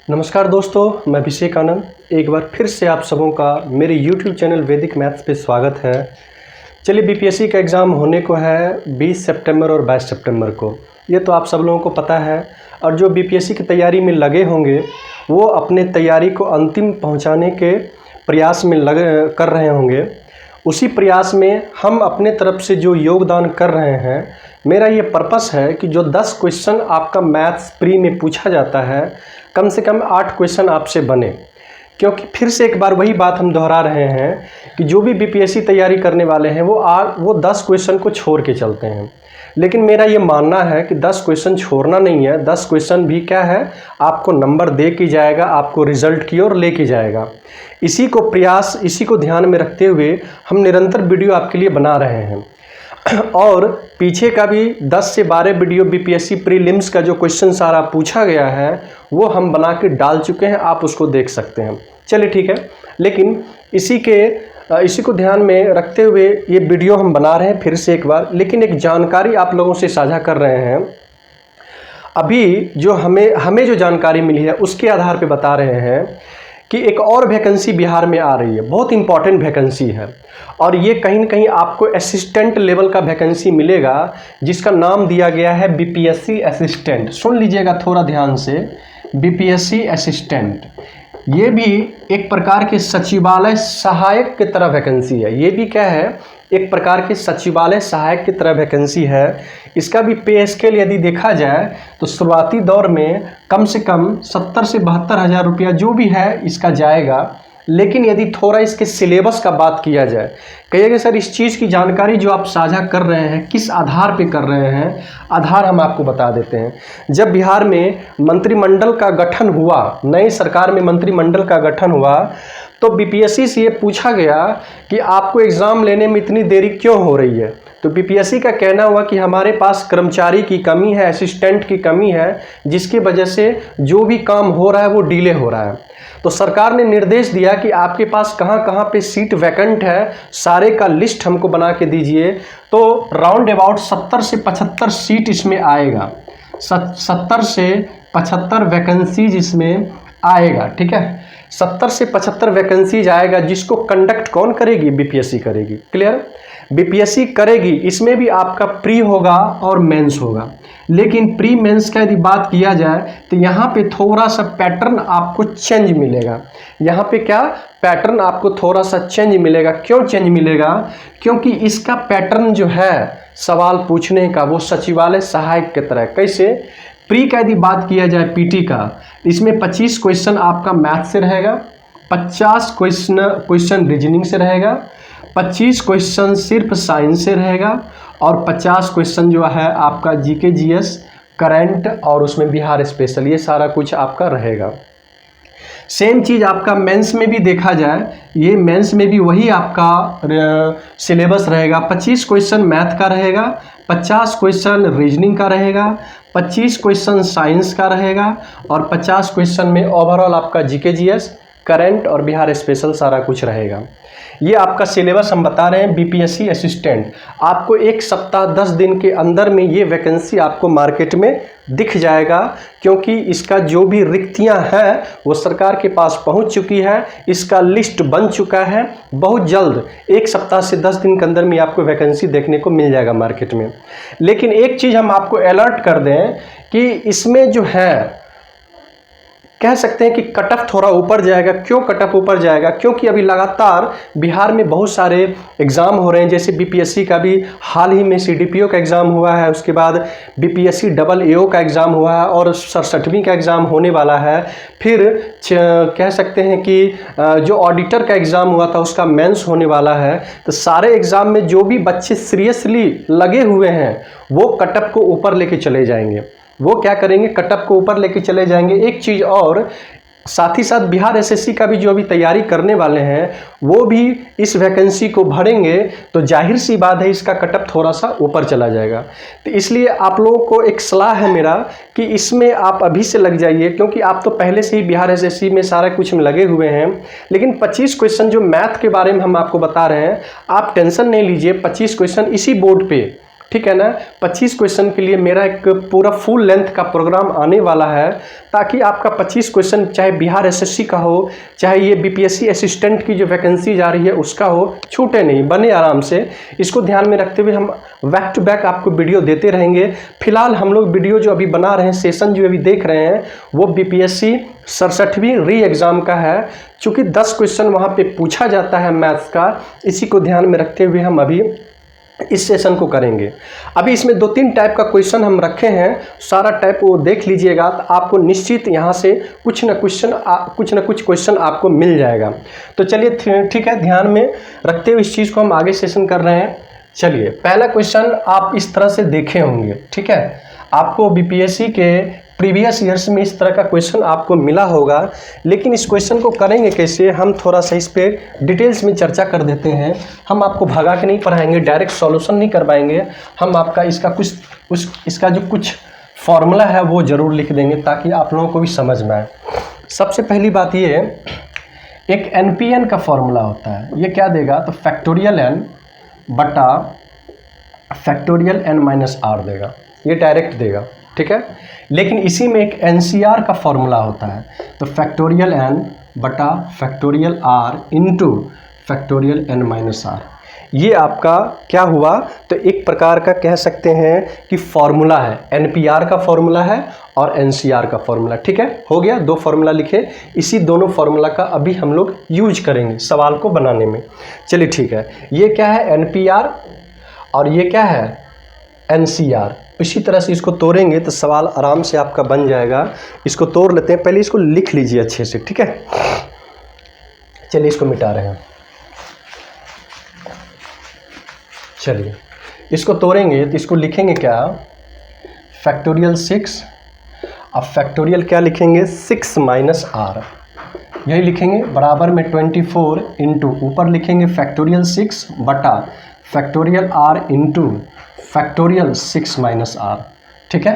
नमस्कार दोस्तों, मैं अभिषेक आनंद एक बार फिर से आप सबों का मेरे YouTube चैनल वैदिक मैथ्स पे स्वागत है। चलिए, बीपीएससी का एग्ज़ाम होने को है 20 सितंबर और 22 सितंबर को। ये तो आप सब लोगों को पता है। और जो बीपीएससी की तैयारी में लगे होंगे वो अपने तैयारी को अंतिम पहुंचाने के प्रयास में कर रहे होंगे। उसी प्रयास में हम अपने तरफ से जो योगदान कर रहे हैं, मेरा ये पर्पस है कि जो 10 क्वेश्चन आपका मैथ्स प्री में पूछा जाता है, कम से कम 8 क्वेश्चन आपसे बने। क्योंकि फिर से एक बार वही बात हम दोहरा रहे हैं कि जो भी बीपीएससी तैयारी करने वाले हैं वो 10 क्वेश्चन को छोड़ के चलते हैं। लेकिन मेरा ये मानना है कि 10 क्वेश्चन छोड़ना नहीं है। 10 क्वेश्चन भी क्या है, आपको नंबर दे के जाएगा, आपको रिजल्ट की ओर लेके जाएगा। इसी को ध्यान में रखते हुए हम निरंतर वीडियो आपके लिए बना रहे हैं। और पीछे का भी 10 से 12 वीडियो बीपीएससी प्रीलिम्स का जो क्वेश्चन सारा पूछा गया है वो हम बना के डाल चुके हैं, आप उसको देख सकते हैं। चलिए ठीक है, लेकिन इसी को ध्यान में रखते हुए ये वीडियो हम बना रहे हैं फिर से एक बार। लेकिन एक जानकारी आप लोगों से साझा कर रहे हैं। अभी जो हमें जो जानकारी मिली है उसके आधार पे बता रहे हैं कि एक और वैकेंसी बिहार में आ रही है, बहुत इंपॉर्टेंट वैकेंसी है। और ये कहीं ना कहीं आपको असिस्टेंट लेवल का वैकेंसी मिलेगा, जिसका नाम दिया गया है बीपीएससी असिस्टेंट। सुन लीजिएगा थोड़ा ध्यान से, बीपीएससी असिस्टेंट। ये भी एक प्रकार के सचिवालय सहायक की तरह वैकेंसी है। ये भी क्या है, एक प्रकार के सचिवालय सहायक की तरह वैकेंसी है। इसका भी पे स्केल यदि देखा जाए तो शुरुआती दौर में कम से कम 70 से 72 हज़ार रुपया जो भी है इसका जाएगा। लेकिन यदि थोड़ा इसके सिलेबस का बात किया जाए, कहिएगा सर इस चीज़ की जानकारी जो आप साझा कर रहे हैं किस आधार पे कर रहे हैं, आधार हम आपको बता देते हैं। जब बिहार में मंत्रिमंडल का गठन हुआ, नई सरकार में मंत्रिमंडल का गठन हुआ, तो बीपीएससी से ये पूछा गया कि आपको एग्ज़ाम लेने में इतनी देरी क्यों हो रही है। तो बीपीएससी का कहना हुआ कि हमारे पास कर्मचारी की कमी है, असिस्टेंट की कमी है, जिसकी वजह से जो भी काम हो रहा है वो डिले हो रहा है। तो सरकार ने निर्देश दिया कि आपके पास कहाँ कहाँ पे सीट वैकेंट है, सारे का लिस्ट हमको बना के दीजिए। तो राउंड अबाउट 70 से 75 सीट इसमें आएगा, 70 से 75 वैकेंसीज इसमें आएगा। ठीक है, 70 से 75 वैकेंसीज आएगा, जिसको कंडक्ट कौन करेगी, बीपीएससी करेगी। क्लियर, बीपीएससी करेगी। इसमें भी आपका प्री होगा और मेंस होगा। लेकिन प्री मेंस का यदि बात किया जाए तो यहाँ पे थोड़ा सा पैटर्न आपको चेंज मिलेगा। यहाँ पे क्या पैटर्न आपको थोड़ा सा चेंज मिलेगा। क्यों चेंज मिलेगा? क्योंकि इसका पैटर्न जो है सवाल पूछने का वो सचिवालय सहायक की तरह। कैसे? प्री का यदि बात किया जाए पीटी का, इसमें 25 क्वेश्चन आपका मैथ से रहेगा, 50 क्वेश्चन रीजनिंग से रहेगा, 25 क्वेश्चन सिर्फ साइंस से रहेगा और 50 क्वेश्चन जो है आपका जीके जीएस करंट और उसमें बिहार स्पेशल, ये सारा कुछ आपका रहेगा। सेम चीज़ आपका मेंस में भी देखा जाए, ये मेंस में भी वही आपका सिलेबस रहेगा। 25 क्वेश्चन मैथ का रहेगा, 50 क्वेश्चन रीजनिंग का रहेगा, 25 क्वेश्चन साइंस का रहेगा और 50 क्वेश्चन में ओवरऑल आपका जीके जीएस करंट और बिहार स्पेशल सारा कुछ रहेगा। ये आपका सिलेबस हम बता रहे हैं बीपीएससी असिस्टेंट। आपको 1 सप्ताह 10 दिन के अंदर में ये वैकेंसी आपको मार्केट में दिख जाएगा, क्योंकि इसका जो भी रिक्तियां हैं वो सरकार के पास पहुंच चुकी है, इसका लिस्ट बन चुका है। बहुत जल्द 1 सप्ताह से 10 दिन के अंदर में आपको वैकेंसी देखने को मिल जाएगा मार्केट में। लेकिन एक चीज़ हम आपको अलर्ट कर दें कि इसमें जो है कह सकते हैं कि कट ऑफ थोड़ा ऊपर जाएगा। क्यों कट ऑफ ऊपर जाएगा? क्योंकि अभी लगातार बिहार में बहुत सारे एग्ज़ाम हो रहे हैं। जैसे बीपीएससी का भी हाल ही में सीडीपीओ का एग्ज़ाम हुआ है, उसके बाद बीपीएससी डबल एओ का एग्ज़ाम हुआ है और 67वीं का एग्ज़ाम होने वाला है। फिर कह सकते हैं कि जो ऑडिटर का एग्ज़ाम हुआ था उसका मेंस होने वाला है। तो सारे एग्ज़ाम में जो भी बच्चे सीरियसली लगे हुए हैं वो कट ऑफ को ऊपर लेके चले जाएंगे। वो क्या करेंगे, कट ऑफ को ऊपर लेके चले जाएंगे। एक चीज़ और, साथ ही साथ बिहार एसएससी का भी जो अभी तैयारी करने वाले हैं वो भी इस वैकेंसी को भरेंगे, तो जाहिर सी बात है इसका कट ऑफ थोड़ा सा ऊपर चला जाएगा। तो इसलिए आप लोगों को एक सलाह है मेरा कि इसमें आप अभी से लग जाइए, क्योंकि आप तो पहले से ही बिहार एसएससी में सारा कुछ में लगे हुए हैं। लेकिन 25 क्वेश्चन जो मैथ के बारे में हम आपको बता रहे हैं, आप टेंशन नहीं लीजिए। 25 क्वेश्चन इसी बोर्ड पे, ठीक है ना। 25 क्वेश्चन के लिए मेरा एक पूरा फुल लेंथ का प्रोग्राम आने वाला है, ताकि आपका 25 क्वेश्चन चाहे बिहार एसएससी का हो, चाहे ये बीपीएससी असिस्टेंट की जो वैकेंसी जा रही है उसका हो, छूटे नहीं, बने आराम से। इसको ध्यान में रखते हुए हम बैक टू बैक आपको वीडियो देते रहेंगे। फिलहाल हम लोग वीडियो जो अभी बना रहे हैं, सेशन जो अभी देख रहे हैं, वो बीपीएससी 67वीं री एग्ज़ाम का है। चूँकि 10 क्वेश्चन वहाँ पे पूछा जाता है मैथ्स का, इसी को ध्यान में रखते हुए हम अभी इस सेशन को करेंगे। अभी इसमें 2-3 टाइप का क्वेश्चन हम रखे हैं, सारा टाइप वो देख लीजिएगा तो आपको निश्चित यहाँ से कुछ न कुछ क्वेश्चन आपको मिल जाएगा। तो चलिए ठीक है, ध्यान में रखते हुए इस चीज़ को हम आगे सेशन कर रहे हैं। चलिए, पहला क्वेश्चन आप इस तरह से देखे होंगे, ठीक है। आपको बीपीएससी के प्रीवियस ईयर्स में इस तरह का क्वेश्चन आपको मिला होगा, लेकिन इस क्वेश्चन को करेंगे कैसे, हम थोड़ा सा इस पर डिटेल्स में चर्चा कर देते हैं। हम आपको भगा के नहीं पढ़ाएंगे, डायरेक्ट सॉल्यूशन नहीं करवाएंगे, हम आपका इसका जो कुछ फॉर्मूला है वो ज़रूर लिख देंगे, ताकि आप लोगों को भी समझ में आए। सबसे पहली बात ये, एक NPN का फॉर्मूला होता है, ये क्या देगा, तो फैक्टोरियल n बटा फैक्टोरियल n माइनस आर देगा, ये डायरेक्ट देगा, ठीक है। लेकिन इसी में एक NCR का फॉर्मूला होता है, तो फैक्टोरियल n बटा factorial r into factorial n minus r. ये आपका क्या हुआ, तो एक प्रकार का कह सकते हैं कि फॉर्मूला है, NPR का फॉर्मूला है और NCR का फॉर्मूला, ठीक है। हो गया, 2 फॉर्मूला लिखे, इसी दोनों फॉर्मूला का अभी हम लोग यूज करेंगे सवाल को बनाने में। चलिए ठीक है, ये क्या है NPR और ये क्या है NCR। इसी तरह से इसको तोड़ेंगे तो सवाल आराम से आपका बन जाएगा। इसको तोड़ लेते हैं, पहले इसको लिख लीजिए अच्छे से, ठीक है। चलिए इसको मिटा रहे हैं। चलिए इसको तोड़ेंगे तो इसको लिखेंगे क्या, फैक्टोरियल 6, अब फैक्टोरियल क्या लिखेंगे, 6 माइनस आर, यही लिखेंगे, बराबर में 24 इंटू ऊपर लिखेंगे फैक्टोरियल 6 बटा factorial r into factorial 6 minus r, ठीक है।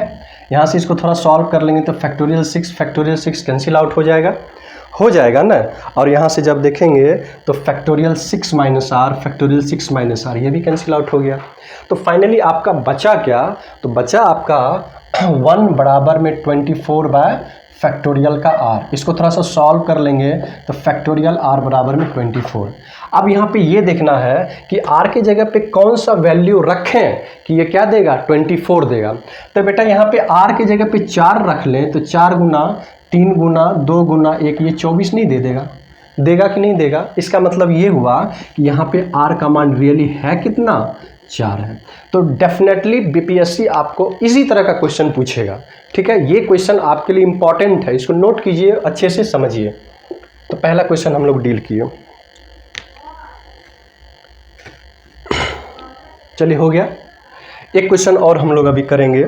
यहाँ से इसको थोड़ा सॉल्व कर लेंगे तो फैक्टोरियल 6 कैंसिल आउट हो जाएगा ना। और यहाँ से जब देखेंगे तो factorial 6 minus r, factorial 6 minus r, ये भी कैंसिल आउट हो गया। तो फाइनली आपका बचा क्या, तो बचा आपका 1 बराबर में 24 बाय फैक्टोरियल का आर। इसको थोड़ा सा सॉल्व कर लेंगे तो फैक्टोरियल आर बराबर में 24। अब यहाँ पे ये देखना है कि आर के जगह पे कौन सा वैल्यू रखें कि ये क्या देगा, 24 देगा। तो बेटा यहाँ पे आर के जगह पे 4 रख लें, तो 4 गुना 3 गुना 2 गुना 1, ये 24 नहीं दे देगा कि नहीं देगा। इसका मतलब ये हुआ कि यहाँ पे आर का मान रियली है कितना, 4 है। तो डेफिनेटली बीपीएससी आपको इसी तरह का क्वेश्चन पूछेगा, ठीक है। ये क्वेश्चन आपके लिए इंपॉर्टेंट है, इसको नोट कीजिए, अच्छे से समझिए। तो पहला क्वेश्चन हम लोग डील किए। चलिए हो गया। एक क्वेश्चन और हम लोग अभी करेंगे,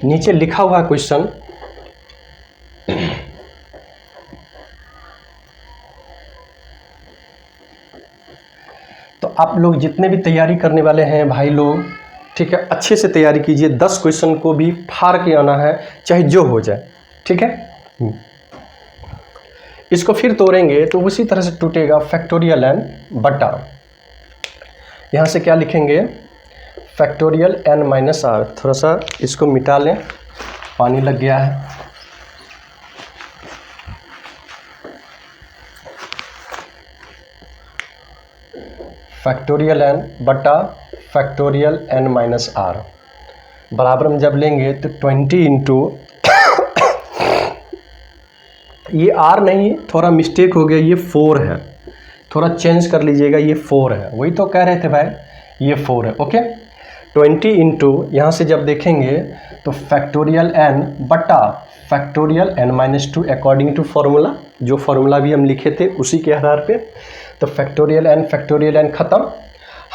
नीचे लिखा हुआ क्वेश्चन, तो आप लोग जितने भी तैयारी करने वाले हैं भाई लोग, ठीक है, अच्छे से तैयारी कीजिए। 10 क्वेश्चन को भी फाड़ के आना है, चाहे जो हो जाए, ठीक है। इसको फिर तोड़ेंगे तो उसी तरह से टूटेगा फैक्टोरियल n बटा, यहाँ से क्या लिखेंगे, फैक्टोरियल n माइनस आर। थोड़ा सा इसको मिटा लें, पानी लग गया है। फैक्टोरियल n बटा फैक्टोरियल n माइनस आर बराबर में जब लेंगे तो 20 इंटू ये r नहीं, थोड़ा मिस्टेक हो गया, ये 4 है, थोड़ा चेंज कर लीजिएगा, ये 4 है, वही तो कह रहे थे भाई, ये 4 है, ओके। 20 इंटू यहाँ से जब देखेंगे तो फैक्टोरियल n बटा factorial n minus 2 according to formula, जो फॉर्मूला भी हम लिखे थे उसी के आधार पे। तो फैक्टोरियल n ख़त्म,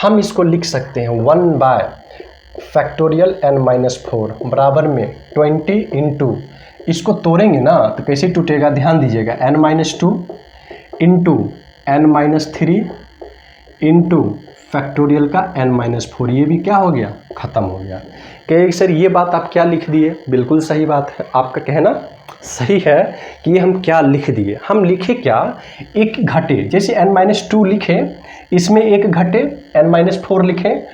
हम इसको लिख सकते हैं 1 बाय फैक्टोरियल n माइनस 4 बराबर में 20 इंटू, इसको तोड़ेंगे ना तो कैसे टूटेगा, ध्यान दीजिएगा, n minus 2 into n minus 3 into factorial का n माइनस 4, ये भी क्या हो गया, ख़त्म हो गया। कहेंगे सर ये बात आप क्या लिख दिए, बिल्कुल सही बात है, आपका कहना सही है कि ये हम क्या लिख दिए। हम लिखे क्या, एक घटे, जैसे n माइनस 2 लिखे, इसमें एक घटे n-4 लिखें,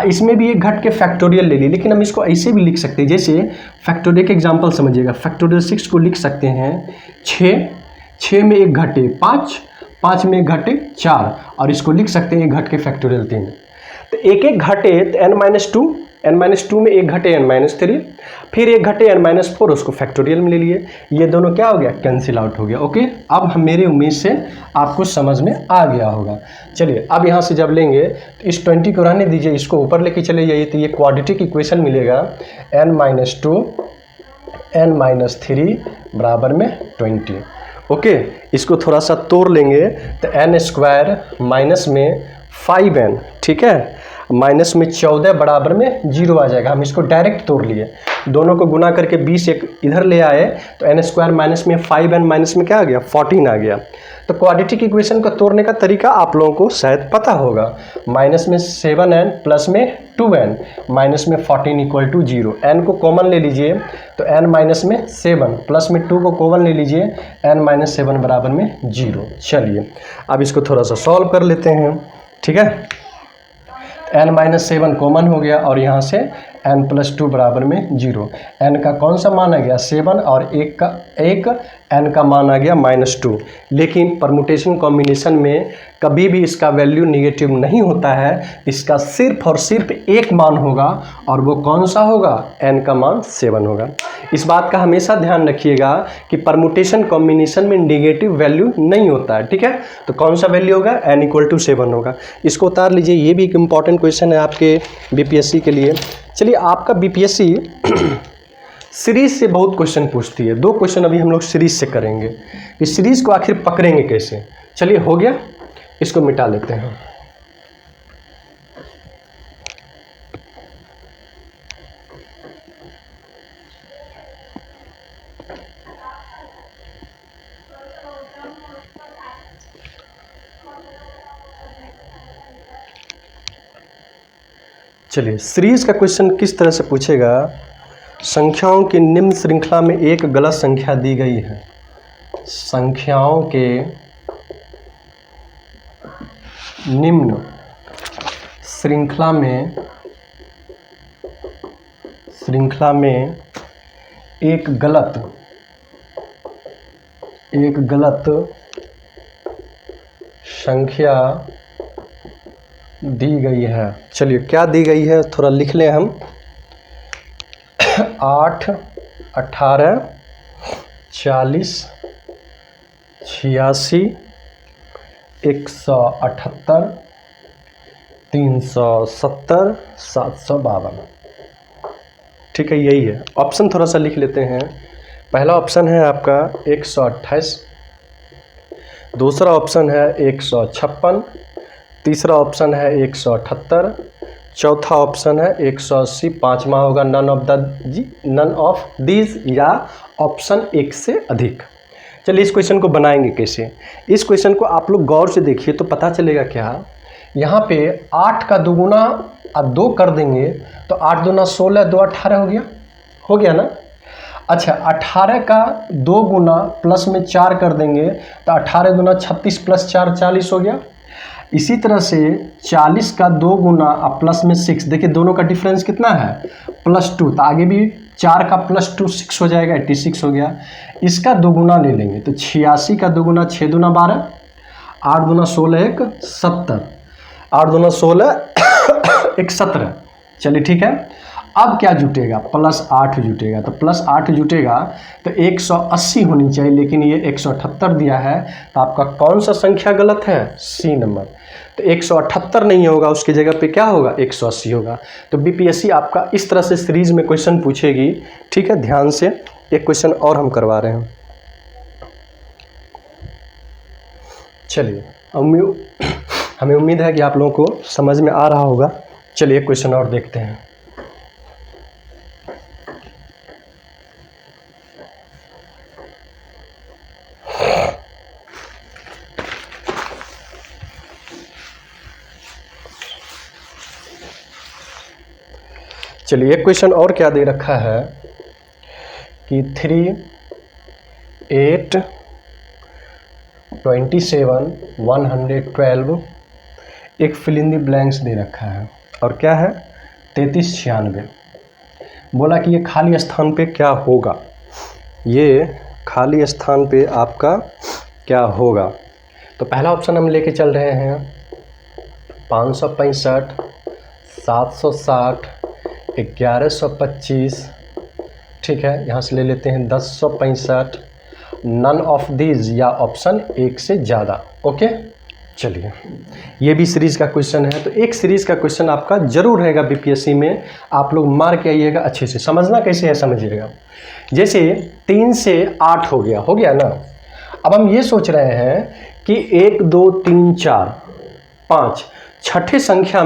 इसमें भी एक घट के फैक्टोरियल ले ली, लेकिन हम इसको ऐसे भी लिख सकते हैं, जैसे फैक्टोरियल के एग्जांपल समझिएगा। फैक्टोरियल 6 को लिख सकते हैं 6 में एक घटे 5 में एक घटे 4, और इसको लिख सकते हैं एक घट के फैक्टोरियल 3। तो एक एक घटे तो n-2 में एक घटे n-3, फिर एक घटे n-4, उसको फैक्टोरियल में ले लिए। ये दोनों क्या हो गया, कैंसिल आउट हो गया। ओके, अब हम मेरी उम्मीद से आपको समझ में आ गया होगा। चलिए अब यहाँ से जब लेंगे तो इस 20 को रहने दीजिए, इसको ऊपर लेके चले जाइए, तो ये क्वाड्रेटिक इक्वेशन मिलेगा n-2 n-3 बराबर में 20। ओके, इसको थोड़ा सा तोड़ लेंगे तो n² माइनस में 5n, ठीक है, माइनस में 14 बराबर में 0 आ जाएगा। हम इसको डायरेक्ट तोड़ लिए, दोनों को गुना करके 20 एक इधर ले आए तो n² माइनस में 5n माइनस में क्या आ गया, 14 आ गया। तो क्वाड्रेटिक इक्वेशन को तोड़ने का तरीका आप लोगों को शायद पता होगा। माइनस में 7n प्लस में 2n माइनस में 14 इक्वल टू 0। n को कॉमन ले लीजिए तो n माइनस में 7 प्लस में 2 को कॉमन ले लीजिए, n माइनस 7 बराबर में 0। चलिए अब इसको थोड़ा सा सॉल्व कर लेते हैं, ठीक है। n-7 कॉमन हो गया और यहाँ से n+2 बराबर में 0। n का कौन सा मान आ गया, 7, और एक n का मान आ गया -2। लेकिन परमुटेशन कॉम्बिनेशन में कभी भी इसका वैल्यू निगेटिव नहीं होता है, इसका सिर्फ और सिर्फ एक मान होगा, और वो कौन सा होगा, n का मान 7 होगा। इस बात का हमेशा ध्यान रखिएगा कि परमुटेशन कॉम्बिनेशन में निगेटिव वैल्यू नहीं होता है, ठीक है। तो कौन सा वैल्यू होगा, n = 7 होगा। इसको उतार लीजिए, ये भी एक इम्पॉर्टेंट क्वेश्चन है आपके बीपीएससी के लिए। चलिए आपका बीपीएससी सीरीज से बहुत क्वेश्चन पूछती है। 2 क्वेश्चन अभी हम लोग सीरीज से करेंगे, इस सीरीज को आखिर पकड़ेंगे कैसे। चलिए हो गया, इसको मिटा लेते हैं। चलिए सीरीज का क्वेश्चन किस तरह से पूछेगा, संख्याओं की निम्न श्रृंखला में एक गलत संख्या दी गई है। संख्याओं के निम्न श्रृंखला में एक गलत संख्या दी गई है। चलिए क्या दी गई है थोड़ा लिख लें हम। 8, 18, 40, 86, 178, 370, 752। ठीक है, यही है। ऑप्शन थोड़ा सा लिख लेते हैं। पहला ऑप्शन है आपका 128, दूसरा ऑप्शन है 156, तीसरा ऑप्शन है 178, चौथा ऑप्शन है 180, पांचवा होगा नन ऑफ दीज या ऑप्शन 1 से अधिक। चलिए इस क्वेश्चन को बनाएंगे कैसे। इस क्वेश्चन को आप लोग गौर से देखिए तो पता चलेगा क्या, यहाँ पे 8 का 2 गुना अब 2 कर देंगे तो 8 दूना 16, 2 18 हो गया ना। अच्छा 18 का 2 गुना प्लस में 4 कर देंगे तो 18 दूना 36 प्लस 4 40 हो गया। इसी तरह से 40 का 2 गुना अब प्लस में 6, देखिए दोनों का डिफरेंस कितना है +2, तो आगे भी 4 का +2 6 हो जाएगा, 86 हो गया। इसका 2 गुना ले लेंगे तो 86 का 2 गुना 6 दूना 12, 8 दूना 16 1 70, 8 दूना 16 1 17। चलिए ठीक है, अब क्या जुटेगा, +8 जुटेगा। तो +8 जुटेगा तो 180 होनी चाहिए, लेकिन ये 178 दिया है, तो आपका कौन सा संख्या गलत है, सी नंबर। तो 178 नहीं होगा, उसकी जगह पे क्या होगा 180 होगा। तो बीपीएससी आपका इस तरह से सीरीज में क्वेश्चन पूछेगी। ठीक है, ध्यान से एक क्वेश्चन और हम करवा रहे हैं। चलिए हमें उम्मीद है कि आप लोगों को समझ में आ रहा होगा। चलिए एक क्वेश्चन और देखते हैं। चलिए एक क्वेश्चन और क्या दे रखा है कि 3, 8, 27, 112 एक फिल इन द ब्लैंक्स दे रखा है और क्या है 3396। बोला कि ये खाली स्थान पे क्या होगा, ये खाली स्थान पे आपका क्या होगा। तो पहला ऑप्शन हम लेके चल रहे हैं 565, 760, 1125, ठीक है। यहाँ से ले लेते हैं 1065, नन ऑफ दीज या ऑप्शन एक से ज़्यादा। ओके, चलिए ये भी सीरीज़ का क्वेश्चन है। तो एक सीरीज़ का क्वेश्चन आपका जरूर रहेगा बीपीएससी में, आप लोग मार के आइएगा। अच्छे से समझना कैसे है समझिएगा। जैसे 3 से 8 हो गया ना। अब हम ये सोच रहे हैं कि 1 2 3 4 5 छठे संख्या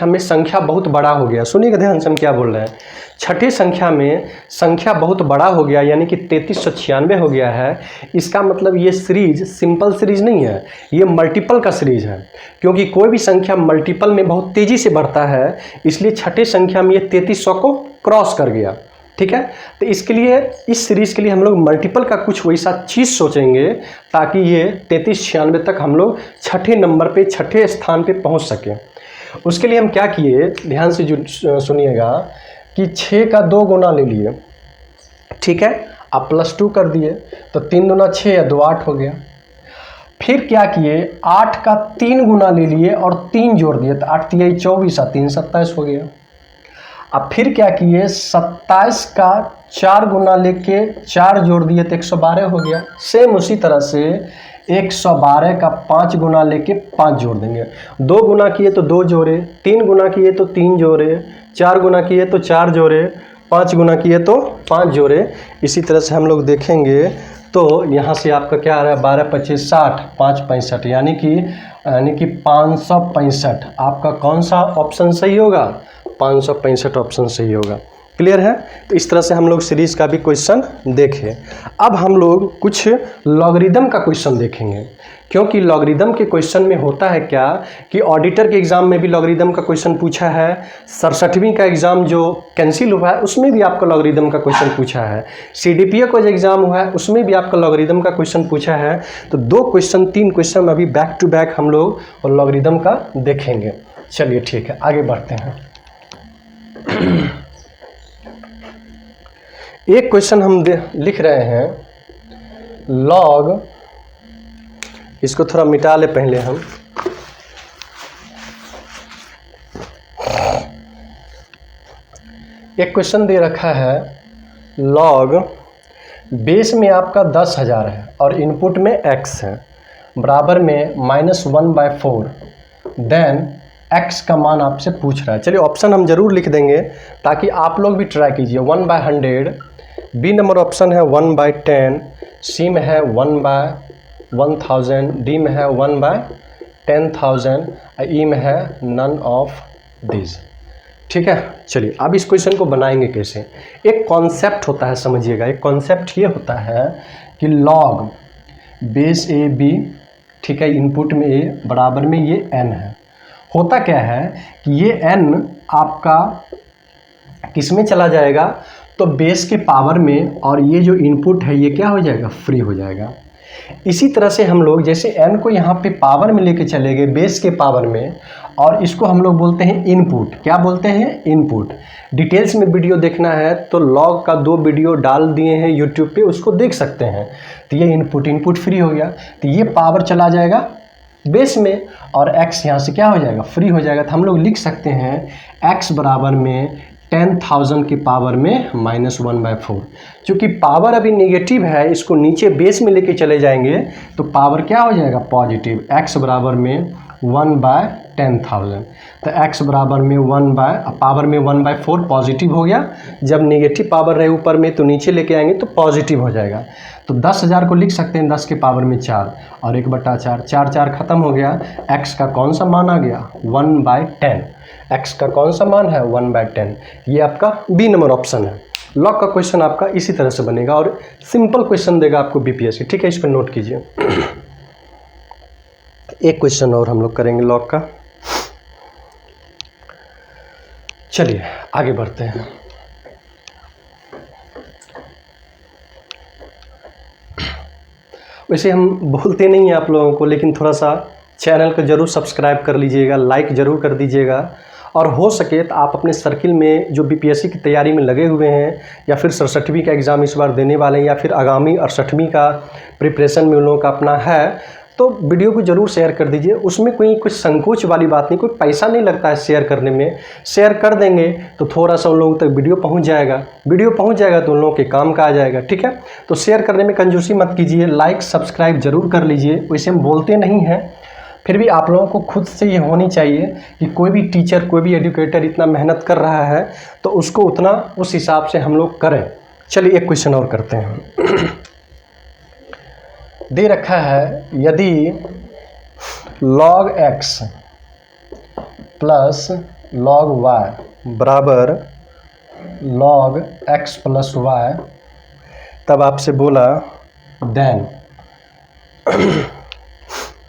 में संख्या बहुत बड़ा हो गया। सुनिएगा ध्यान से हम क्या बोल रहे हैं। छठे संख्या में संख्या बहुत बड़ा हो गया, यानी कि 3396 हो गया है। इसका मतलब ये सीरीज सिंपल सीरीज नहीं है, ये मल्टीपल का सीरीज है। क्योंकि कोई भी संख्या मल्टीपल में बहुत तेज़ी से बढ़ता है, इसलिए छठे संख्या में ये 3300 को क्रॉस कर गया। ठीक है, तो इसके लिए इस सीरीज़ के लिए हम लोग मल्टीपल का कुछ वैसा चीज़ सोचेंगे ताकि ये 3396 तक हम लोग छठे नंबर पे छठे स्थान पे पहुंच सकें। उसके लिए हम क्या किए, ध्यान से सुनिएगा कि 6 का 2 गुना ले लिए, ठीक है, आप +2 कर दिए तो 3 दूना 6 या 2 8 हो गया। फिर क्या किए 8 का 3 गुना ले लिए और 3 जोड़ दिए तो 8 3 24 और 3 27 हो गया। अब फिर क्या किए 27 का 4 गुना लेके 4 जोड़ दिए तो 112 हो गया। सेम उसी तरह से 112 का 5 गुना लेके 5 जोड़ देंगे। 2 गुना किए तो 2 जोड़े, 3 गुना किए तो 3 जोड़े, 4 गुना किए तो 4 जोड़े, 5 गुना किए तो 5 जोड़े। इसी तरह से हम लोग देखेंगे तो यहाँ से आपका क्या आ रहा है 12 25 60, 5 65, यानी कि 565। आपका कौन सा ऑप्शन सही होगा, 565 ऑप्शन सही होगा। क्लियर है। तो इस तरह से हम लोग सीरीज का भी क्वेश्चन देखें। अब हम लोग कुछ लॉगरिदम का क्वेश्चन देखेंगे, क्योंकि लॉगरिदम के क्वेश्चन में होता है क्या कि ऑडिटर के एग्जाम में भी लॉगरिदम का क्वेश्चन पूछा है, 67वीं का एग्जाम जो कैंसिल हुआ है उसमें भी आपका लॉगरिदम का क्वेश्चन पूछा है, सीडीपीओ का जो एग्जाम हुआ है उसमें भी आपका लॉगरिदम का क्वेश्चन पूछा है। तो 3 क्वेश्चन अभी बैक टू बैक हम लोग और लॉगरिदम का देखेंगे। चलिए ठीक है, आगे बढ़ते हैं। एक क्वेश्चन हम लिख रहे हैं लॉग, इसको थोड़ा मिटा ले पहले हम। एक क्वेश्चन दे रखा है लॉग बेस में आपका 10,000 है और इनपुट में x है, बराबर में -1/4, देन x का मान आपसे पूछ रहा है। चलिए ऑप्शन हम जरूर लिख देंगे ताकि आप लोग भी ट्राई कीजिए। 1/100, बी नंबर ऑप्शन है 1/10, सी में है 1/1000, डी में है 1/10,000, ई में है नन ऑफ दिस। ठीक है, चलिए अब इस क्वेश्चन को बनाएंगे कैसे। एक कॉन्सेप्ट होता है, समझिएगा। एक कॉन्सेप्ट ये होता है कि लॉग बेस ए बी, ठीक है, इनपुट में ए, बराबर में ये n है। होता क्या है कि ये n आपका किस में चला जाएगा, तो बेस के पावर में, और ये जो इनपुट है ये क्या हो जाएगा, फ्री हो जाएगा। इसी तरह से हम लोग जैसे n को यहाँ पे पावर में लेके चले गए, बेस के पावर में, और इसको हम लोग बोलते हैं इनपुट। क्या बोलते हैं, इनपुट। डिटेल्स में वीडियो देखना है तो लॉग का 2 वीडियो डाल दिए हैं यूट्यूब पे, उसको देख सकते हैं। तो ये इनपुट फ्री हो गया, तो ये पावर चला जाएगा बेस में और x यहाँ से क्या हो जाएगा, फ्री हो जाएगा। तो हम लोग लिख सकते हैं x बराबर में 10,000 की पावर में -1/4। चूँकि पावर अभी नेगेटिव है, इसको नीचे बेस में लेके चले जाएंगे तो पावर क्या हो जाएगा, पॉजिटिव। x बराबर में 1/10,000, तो x बराबर में पावर में 1/4 पॉजिटिव हो गया। जब नेगेटिव पावर रहे ऊपर में तो नीचे लेके आएंगे तो पॉजिटिव हो जाएगा। तो 10,000 को लिख सकते हैं 10 के पावर में 4 और 1/4, 4 खत्म हो गया। x का कौन सा मान आ गया, 1/10। x का कौन सा मान है, 1/10। ये आपका बी नंबर ऑप्शन है। लॉग का क्वेश्चन आपका इसी तरह से बनेगा और सिंपल क्वेश्चन देगा आपको बीपीएससी। ठीक है, इसको नोट कीजिए। एक क्वेश्चन और हम लोग करेंगे लॉग का। चलिए आगे बढ़ते हैं। वैसे हम बोलते नहीं हैं आप लोगों को, लेकिन थोड़ा सा चैनल को ज़रूर सब्सक्राइब कर लीजिएगा, लाइक ज़रूर कर दीजिएगा, और हो सके तो आप अपने सर्किल में जो बीपीएससी की तैयारी में लगे हुए हैं या फिर 67वीं का एग्ज़ाम इस बार देने वाले हैं या फिर आगामी 68वीं का प्रिपरेशन में उन लोगों का अपना है, तो वीडियो को ज़रूर शेयर कर दीजिए। उसमें कोई कुछ संकोच वाली बात नहीं, कोई पैसा नहीं लगता है शेयर करने में। शेयर कर देंगे तो थोड़ा सा उन लोगों तक वीडियो पहुंच जाएगा, वीडियो पहुंच जाएगा तो उन लोगों के काम का आ जाएगा। ठीक है, तो शेयर करने में कंजूसी मत कीजिए, लाइक सब्सक्राइब ज़रूर कर लीजिए। वैसे हम बोलते नहीं हैं, फिर भी आप लोगों को खुद से ये होनी चाहिए कि कोई भी टीचर, कोई भी एजुकेटर इतना मेहनत कर रहा है तो उसको उतना उस हिसाब से हम लोग करें। चलिए एक क्वेश्चन और करते हैं। दे रखा है, यदि log x plus log y बराबर log x प्लस y, तब आपसे बोला देन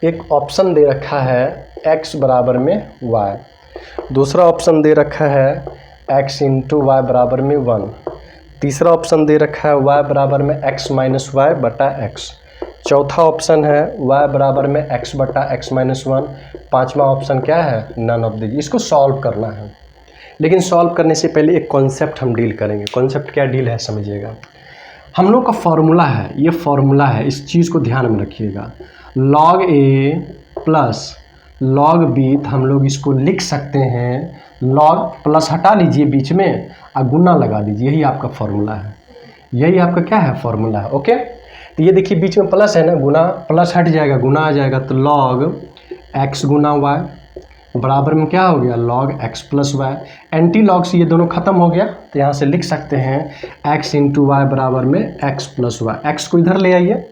एक ऑप्शन दे रखा है x बराबर में y, दूसरा ऑप्शन दे रखा है x इंटू वाई बराबर में 1, तीसरा ऑप्शन दे रखा है y बराबर में x माइनस वाई बटा x, चौथा ऑप्शन है y बराबर में x बटा x माइनस 1, पाँचवा ऑप्शन क्या है, नन ऑफ दिस। इसको सॉल्व करना है, लेकिन सॉल्व करने से पहले एक कॉन्सेप्ट हम डील करेंगे। कॉन्सेप्ट क्या डील है समझिएगा। हम लोग का फॉर्मूला है, ये फॉर्मूला है, इस चीज़ को ध्यान में रखिएगा। log a plus log b, हम लोग इसको लिख सकते हैं log प्लस हटा लीजिए बीच में और गुना लगा दीजिए, यही आपका फॉर्मूला है, यही आपका क्या है, फॉर्मूला है। ओके, तो ये देखिए बीच में प्लस है ना, गुना प्लस हट जाएगा, गुना आ जाएगा, तो log x गुना y बराबर में क्या हो गया, log x plus Y. Anti log से ये दोनों खत्म हो गया, तो यहाँ से लिख सकते हैं x इंटू वाई बराबर में x प्लस वाई। x को इधर ले आइए,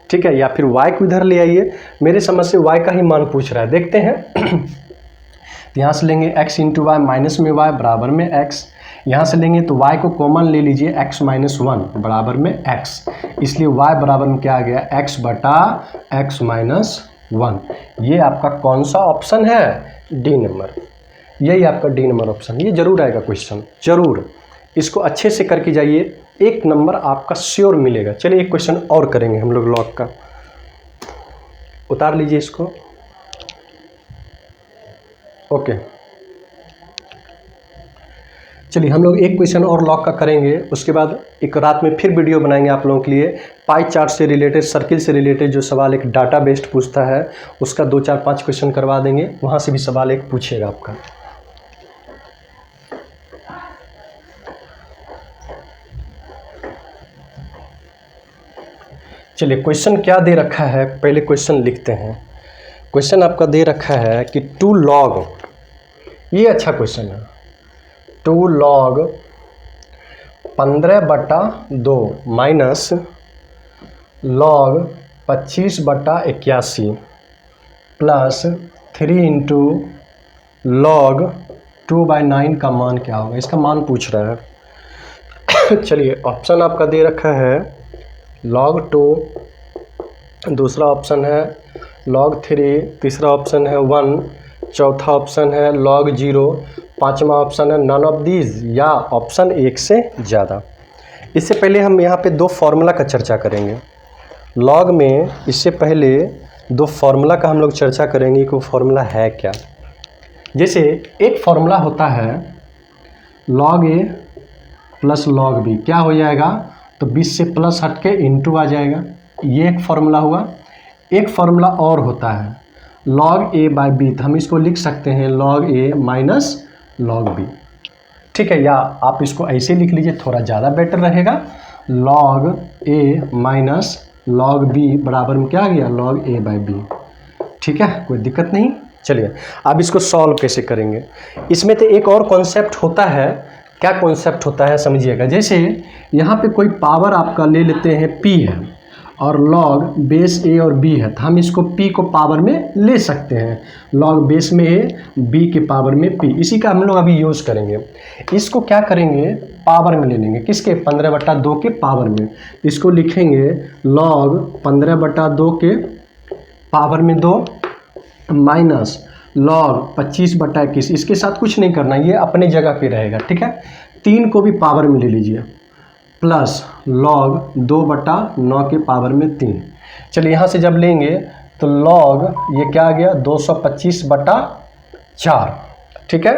ठीक है, या फिर y को इधर ले आइए। मेरे समझ से y का ही मान पूछ रहा है, देखते हैं। तो यहाँ से लेंगे x इंटू वाई माइनस में y बराबर में x, यहाँ से लेंगे तो y को कॉमन ले लीजिए, x माइनस 1 बराबर में x, इसलिए y बराबर में क्या आ गया, x बटा x माइनस 1। ये आपका कौन सा ऑप्शन है, डी नंबर, यही आपका डी नंबर ऑप्शन। ये जरूर आएगा क्वेश्चन, जरूर इसको अच्छे से करके जाइए, 1 नंबर आपका श्योर मिलेगा। चलिए एक क्वेश्चन और करेंगे हम लोग लॉग का, उतार लीजिए इसको। ओके, चलिए हम लोग एक क्वेश्चन और लॉग का करेंगे, उसके बाद एक रात में फिर वीडियो बनाएंगे आप लोगों के लिए। पाई चार्ट से रिलेटेड, सर्किल से रिलेटेड जो सवाल एक डाटा बेस्ड पूछता है उसका 2 4 5 क्वेश्चन करवा देंगे, वहाँ से भी सवाल एक पूछेगा आपका। चलिए क्वेश्चन क्या दे रखा है, पहले क्वेश्चन लिखते हैं। क्वेश्चन आपका दे रखा है कि 2 log, ये अच्छा क्वेश्चन है, 2 log 15/2 minus log 25/81 plus 3 into log 2/9 का मान क्या होगा, इसका मान पूछ रहा है। चलिए ऑप्शन आपका दे रखा है log 2, दूसरा ऑप्शन है log 3, तीसरा ऑप्शन है 1, चौथा ऑप्शन है log 0, पांचवा ऑप्शन है नन ऑफ दीज या ऑप्शन 1 से ज़्यादा। इससे पहले हम यहाँ पे 2 फार्मूला का चर्चा करेंगे लॉग में। इससे पहले 2 फार्मूला का हम लोग चर्चा करेंगे कि वो फार्मूला है क्या। जैसे एक फार्मूला होता है log a plus log b, क्या हो जाएगा, तो 20 से प्लस हट के इंटू आ जाएगा, ये एक फार्मूला हुआ। एक फार्मूला और होता है log a बाई b, तो हम इसको लिख सकते हैं log a minus log b, ठीक है, या आप इसको ऐसे लिख लीजिए, थोड़ा ज़्यादा बेटर रहेगा, log a minus log b बराबर में क्या आ गया, log a बाई b, ठीक है, कोई दिक्कत नहीं। चलिए अब इसको सॉल्व कैसे करेंगे, इसमें तो एक और कॉन्सेप्ट होता है। क्या कॉन्सेप्ट होता है समझिएगा। जैसे यहाँ पे कोई पावर आपका ले लेते हैं p है और log बेस a और b है, तो हम इसको p को पावर में ले सकते हैं, log बेस में a, b के पावर में p, इसी का हम लोग अभी यूज़ करेंगे। इसको क्या करेंगे, पावर में ले लेंगे, किसके, 15/2 के पावर में। इसको लिखेंगे log 15/2 के पावर में 2 माइनस log 25/21, इसके साथ कुछ नहीं करना, ये अपने जगह पे रहेगा, ठीक है। 3 को भी पावर में ले लीजिए प्लस log 2/9 के पावर में 3। चलिए यहाँ से जब लेंगे तो log ये क्या आ गया 225/4, ठीक है,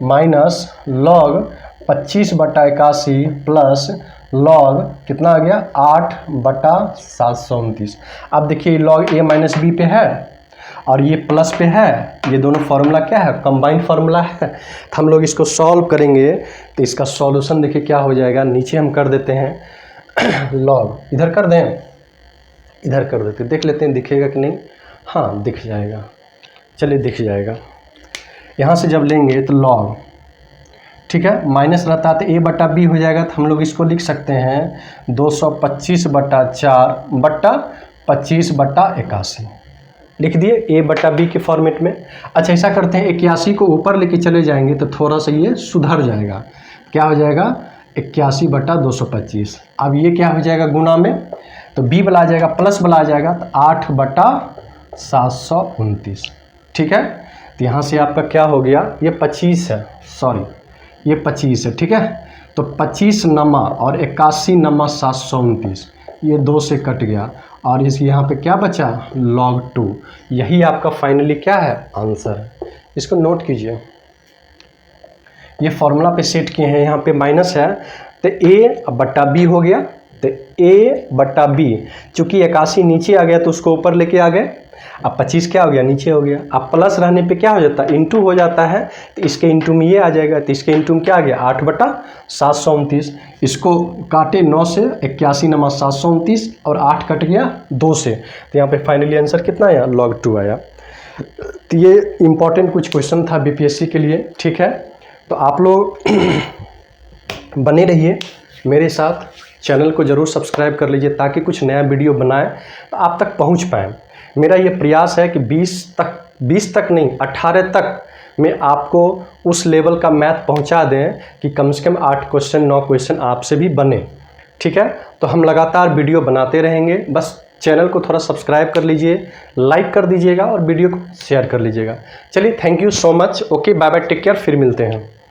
माइनस log 25/81 प्लस log कितना आ गया 8/729। अब देखिए log a माइनस बी पे है और ये प्लस पे है, ये दोनों फार्मूला क्या है, कंबाइंड फार्मूला है। तो हम लोग इसको सॉल्व करेंगे तो इसका सॉल्यूशन देखिए क्या हो जाएगा, नीचे हम कर देते हैं log, इधर कर दें, इधर कर देते, देख लेते हैं दिखेगा कि नहीं। हाँ दिख जाएगा, चलिए दिख जाएगा। यहाँ से जब लेंगे तो log, ठीक है, माइनस रहता है तो a बटा b हो जाएगा, तो हम लोग इसको लिख सकते हैं 225/4/25/81 लिख दिए a बटा b के फॉर्मेट में। अच्छा ऐसा करते हैं 81 को ऊपर लेके चले जाएंगे तो थोड़ा सा ये सुधर जाएगा, क्या हो जाएगा 81/225। अब ये क्या हो जाएगा गुना में, तो b वाला आ जाएगा प्लस वाला आ जाएगा तो 8/729, ठीक है। तो यहाँ से आपका क्या हो गया, ये 25 है, सॉरी ये 25 है, ठीक है। तो 25 नमा और 81 नमा 729, ये 2 से कट गया और इस यहाँ पे क्या बचा log 2। यही आपका फाइनली क्या है आंसर है। इसको नोट कीजिए, ये फॉर्मूला पे सेट किए हैं, यहाँ पे माइनस है तो a बटा b हो गया, तो a बटा b, चूँकि 81 नीचे आ गया तो उसको ऊपर लेके आ गए, अब 25 क्या हो गया नीचे हो गया। अब प्लस रहने पे क्या हो जाता है इंटू हो जाता है, तो इसके इंटू में ये आ जाएगा, तो इसके इंटू में क्या आ गया 8/729। इसको काटे 9 से 81 नमा 729 और 8 कट गया 2 से, तो यहाँ पे फाइनली आंसर कितना आया log 2 आया। तो ये इम्पॉर्टेंट कुछ क्वेश्चन था बीपीएससी के लिए, ठीक है। तो आप लोग बने रहिए मेरे साथ, चैनल को ज़रूर सब्सक्राइब कर लीजिए ताकि कुछ नया वीडियो बनाए तो आप तक पहुंच पाएँ। मेरा ये प्रयास है कि 20 तक नहीं 18 तक में आपको उस लेवल का मैथ पहुंचा दें कि कम से कम 8 क्वेश्चन 9 क्वेश्चन आपसे भी बने, ठीक है। तो हम लगातार वीडियो बनाते रहेंगे, बस चैनल को थोड़ा सब्सक्राइब कर लीजिए, लाइक कर दीजिएगा और वीडियो को शेयर कर लीजिएगा। चलिए thank you so much, okay bye bye, take care, फिर मिलते हैं।